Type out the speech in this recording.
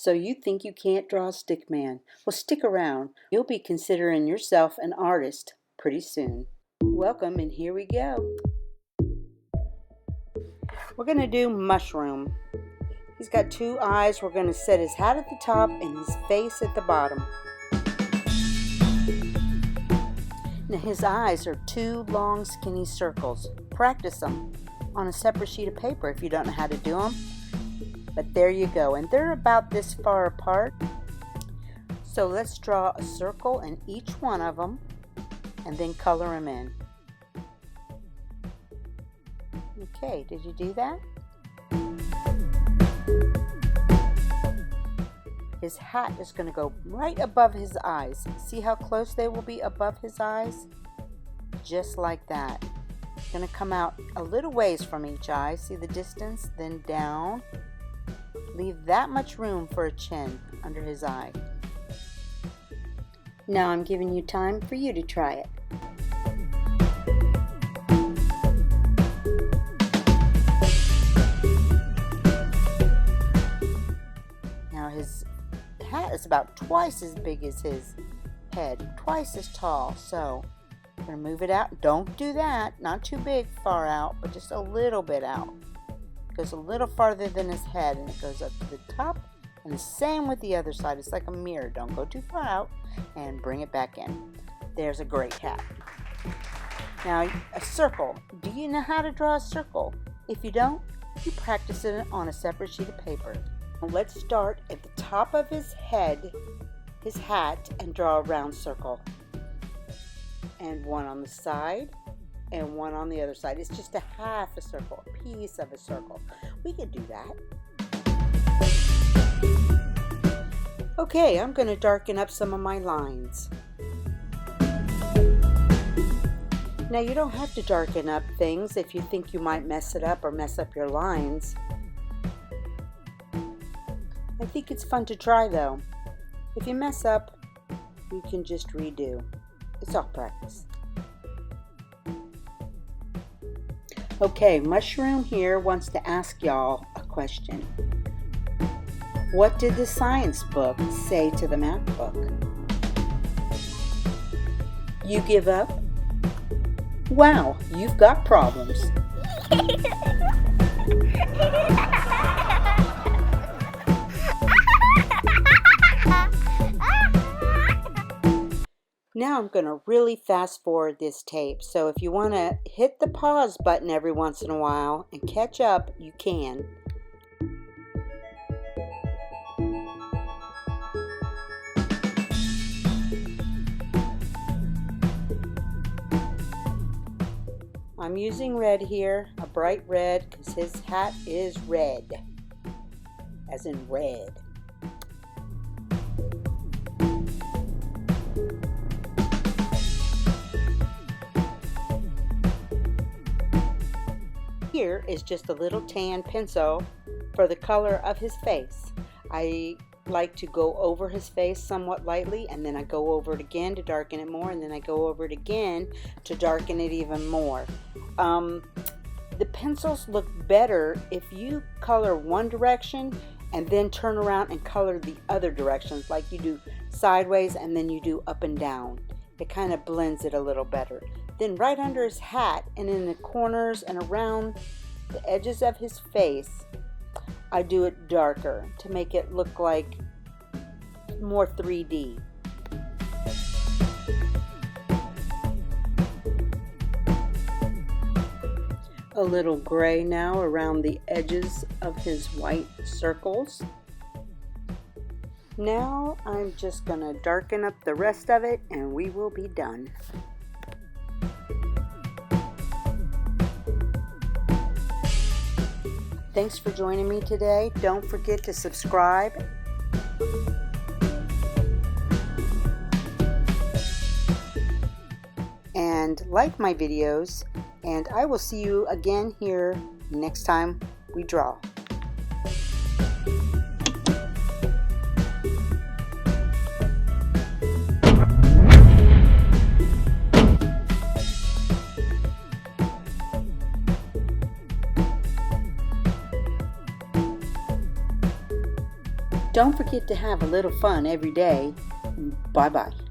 So you think you can't draw a stick man? Well, stick around. You'll be considering yourself an artist pretty soon. Welcome, and here we go. We're going to do mushroom. He's got two eyes. We're going to set his hat at the top and his face at the bottom. Now his eyes are two long skinny circles. Practice them on a separate sheet of paper if you don't know how to do them. But there you go, and they're about this far apart. So let's draw a circle in each one of them and then color them in. Okay, did you do that? His hat is going to go right above his eyes. See how close they will be above his eyes? Just like that. It's going to come out a little ways from each eye. See the distance? Then down. Leave that much room for a chin under his eye. Now I'm giving you time for you to try it. Now his hat is about twice as big as his head, twice as tall. So I'm going to move it out. Don't do that. Not too big far out, but just a little bit out. It goes a little farther than his head, and it goes up to the top, and the same with the other side. It's like a mirror. Don't go too far out, and bring it back in. There's a great hat. Now a circle. Do you know how to draw a circle? If you don't, you practice it on a separate sheet of paper. Let's start at the top of his head, his hat, and draw a round circle. And one on the side, and one on the other side. It's just a half a circle, a piece of a circle. We can do that. Okay, I'm going to darken up some of my lines. Now you don't have to darken up things if you think you might mess it up or mess up your lines. I think it's fun to try though. If you mess up, you can just redo. It's all practice. Okay, Mushroom here wants to ask y'all a question. What did the science book say to the math book? You give up? Wow, you've got problems. Now I'm going to really fast forward this tape, so if you want to hit the pause button every once in a while and catch up, you can. I'm using red here, a bright red, because his hat is red, as in red. Here is just a little tan pencil for the color of his face. I like to go over his face somewhat lightly, and then I go over it again to darken it more, and then I go over it again to darken it even more. The pencils look better if you color one direction and then turn around and color the other directions, like you do sideways and then you do up and down. It kind of blends it a little better. Then right under his hat and in the corners and around the edges of his face, I do it darker to make it look like more 3D. A little gray now around the edges of his white circles. Now I'm just going to darken up the rest of it and we will be done. Thanks for joining me today. Don't forget to subscribe. And like my videos, and I will see you again here next time we draw. Don't forget to have a little fun every day. Bye-bye.